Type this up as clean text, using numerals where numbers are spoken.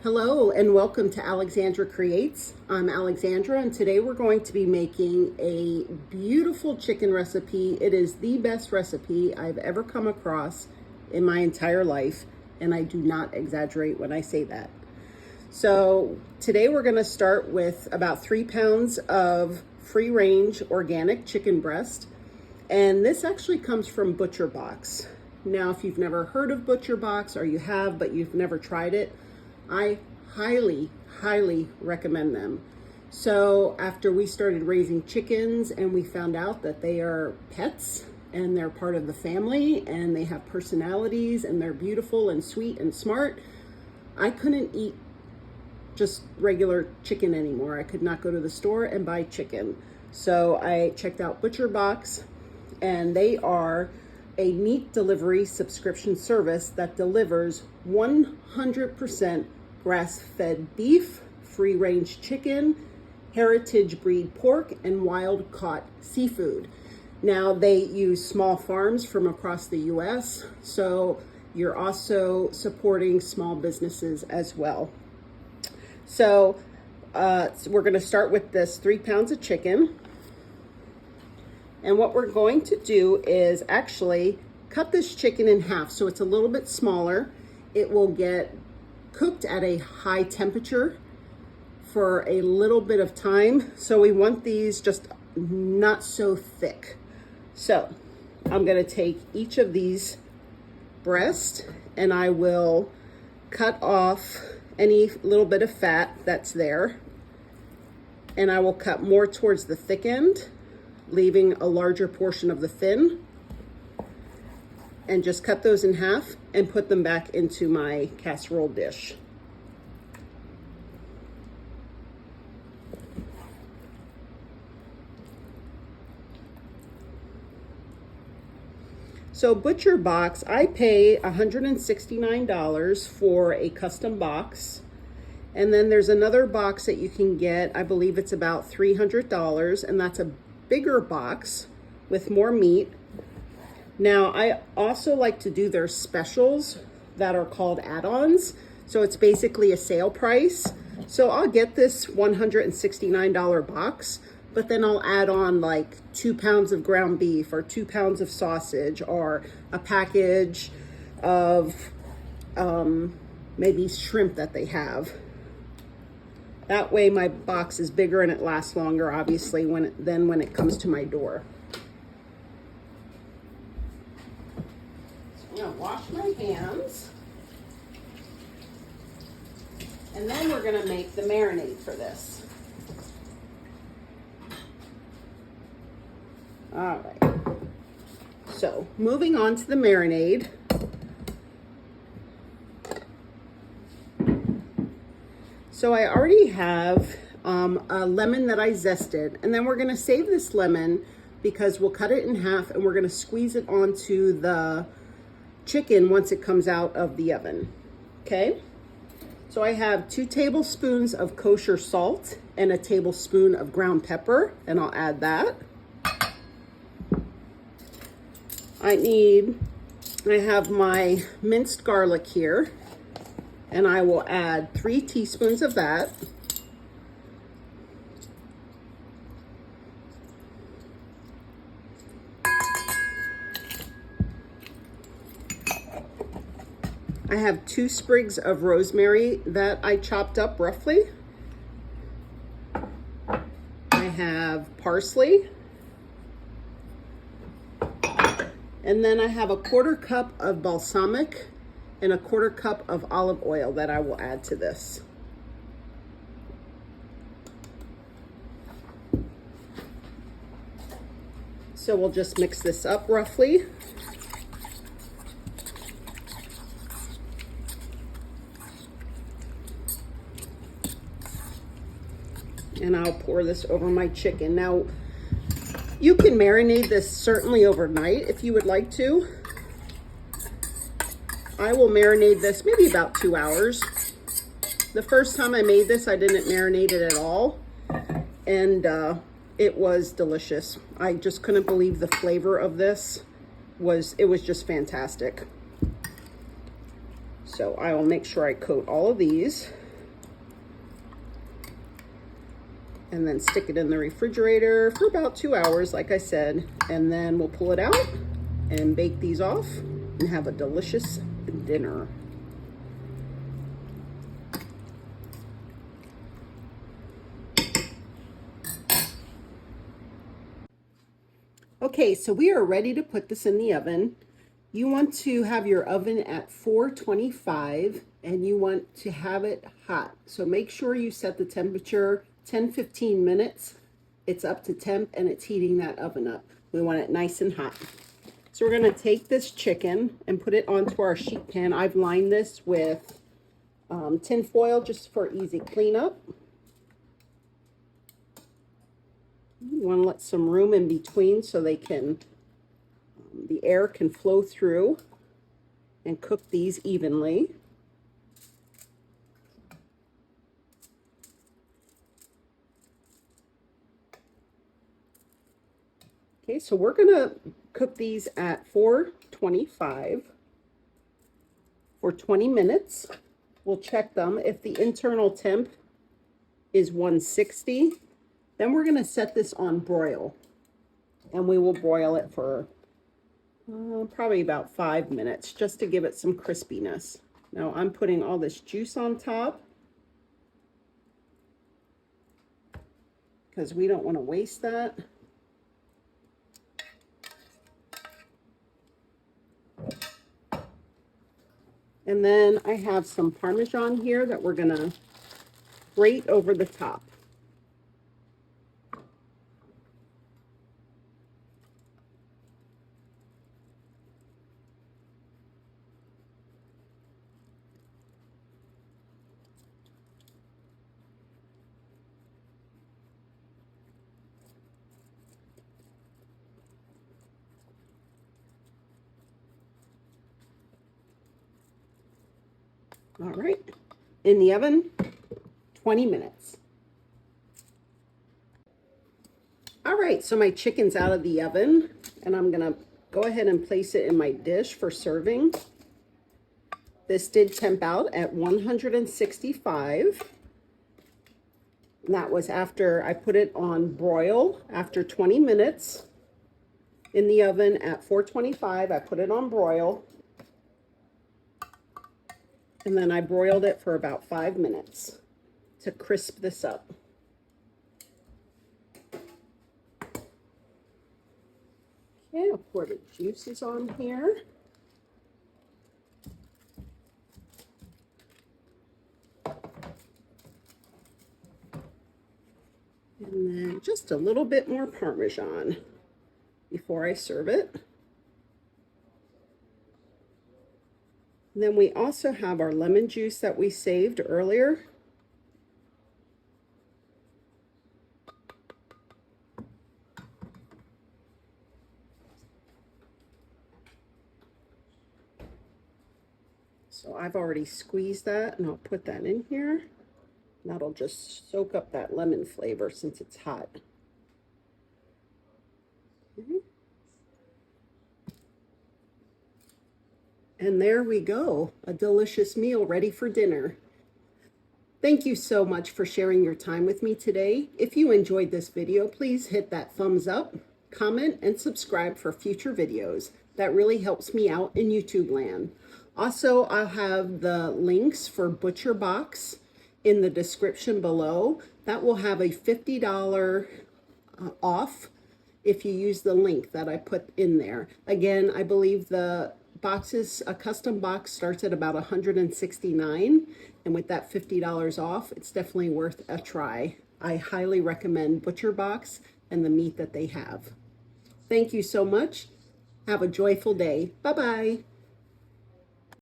Hello and welcome to Alexandra Creates. I'm Alexandra and today we're going to be making a beautiful chicken recipe. It is the best recipe I've ever come across in my entire life, and I do not exaggerate when I say that. So today we're going to start with about 3 pounds of free-range organic chicken breast, and this actually comes from Butcher Box. Now, if you've never heard of Butcher Box, or you have but you've never tried it, I highly recommend them. So after we started raising chickens and we found out that they are pets and they're part of the family and they have personalities and they're beautiful and sweet and smart, I couldn't eat just regular chicken anymore. I could not go to the store and buy chicken. So I checked out Butcher Box, and they are a meat delivery subscription service that delivers 100% grass-fed beef, free-range chicken, heritage breed pork, and wild-caught seafood. Now, they use small farms from across the U.S., so you're also supporting small businesses as well. So we're going to start with this 3 pounds of chicken. And what we're going to do is actually cut this chicken in half so it's a little bit smaller. It will get cooked at a high temperature for a little bit of time. So we want these just not so thick. So I'm going to take each of these breasts and I will cut off any little bit of fat that's there. And I will cut more towards the thick end, leaving a larger portion of the fin, and just cut those in half and put them back into my casserole dish. So Butcher Box, I pay $169 for a custom box. And then there's another box that you can get, I believe it's about $300, and that's a bigger box with more meat. Now, I also like to do their specials that are called add-ons. So it's basically a sale price. So I'll get this $169 box, but then I'll add on like 2 pounds of ground beef or 2 pounds of sausage or a package of maybe shrimp that they have. That way my box is bigger and it lasts longer, obviously, than when it comes to my door. So I'm gonna wash my hands. And then we're gonna make the marinade for this. All right. So moving on to the marinade. So I already have a lemon that I zested, and then we're gonna save this lemon because we'll cut it in half and we're gonna squeeze it onto the chicken once it comes out of the oven, okay? So I have 2 tablespoons of kosher salt and a tablespoon of ground pepper, and I'll add that. I have my minced garlic here, and I will add 3 teaspoons of that. I have 2 sprigs of rosemary that I chopped up roughly. I have parsley. And then I have a 1/4 cup of balsamic and a 1/4 cup of olive oil that I will add to this. So we'll just mix this up roughly. And I'll pour this over my chicken. Now, you can marinate this certainly overnight if you would like to. I will marinate this maybe about 2 hours. The first time I made this, I didn't marinate it at all, and it was delicious. I just couldn't believe the flavor of this. It was just fantastic. So I will make sure I coat all of these. and then stick it in the refrigerator for about 2 hours, like I said, and then we'll pull it out and bake these off and have a delicious dinner. Okay, so we are ready to put this in the oven. You want to have your oven at 425 and you want to have it hot. So make sure you set the temperature 10-15 minutes. It's up to temp and it's heating that oven up. We want it nice and hot. So we're gonna take this chicken and put it onto our sheet pan. I've lined this with tin foil just for easy cleanup. You want to let some room in between so they can, the air can flow through and cook these evenly. Okay, so we're going to cook these at 425 for 20 minutes. We'll check them. If the internal temp is 160, then we're going to set this on broil, and we will broil it for probably about 5 minutes just to give it some crispiness. Now I'm putting all this juice on top because we don't want to waste that. And then I have some Parmesan here that we're going to grate over the top. All right, in the oven, 20 minutes. All right, so my chicken's out of the oven, and I'm gonna go ahead and place it in my dish for serving. This did temp out at 165. And that was after I put it on broil after 20 minutes in the oven at 425. I put it on broil. And then I broiled it for about 5 minutes to crisp this up. Okay, I'll pour the juices on here. And then just a little bit more Parmesan before I serve it. And then we also have our lemon juice that we saved earlier. So I've already squeezed that, and I'll put that in here. That'll just soak up that lemon flavor since it's hot. Okay. And there we go, a delicious meal ready for dinner. Thank you so much for sharing your time with me today. If you enjoyed this video, please hit that thumbs up, comment, and subscribe for future videos. That really helps me out in YouTube land. Also, I'll have the links for Butcher Box in the description below. That will have a $50 off if you use the link that I put in there. Again, I believe the boxes, a custom box starts at about $169, and with that $50 off, it's definitely worth a try. I highly recommend Butcher Box and the meat that they have. Thank you so much. Have a joyful day. Bye-bye.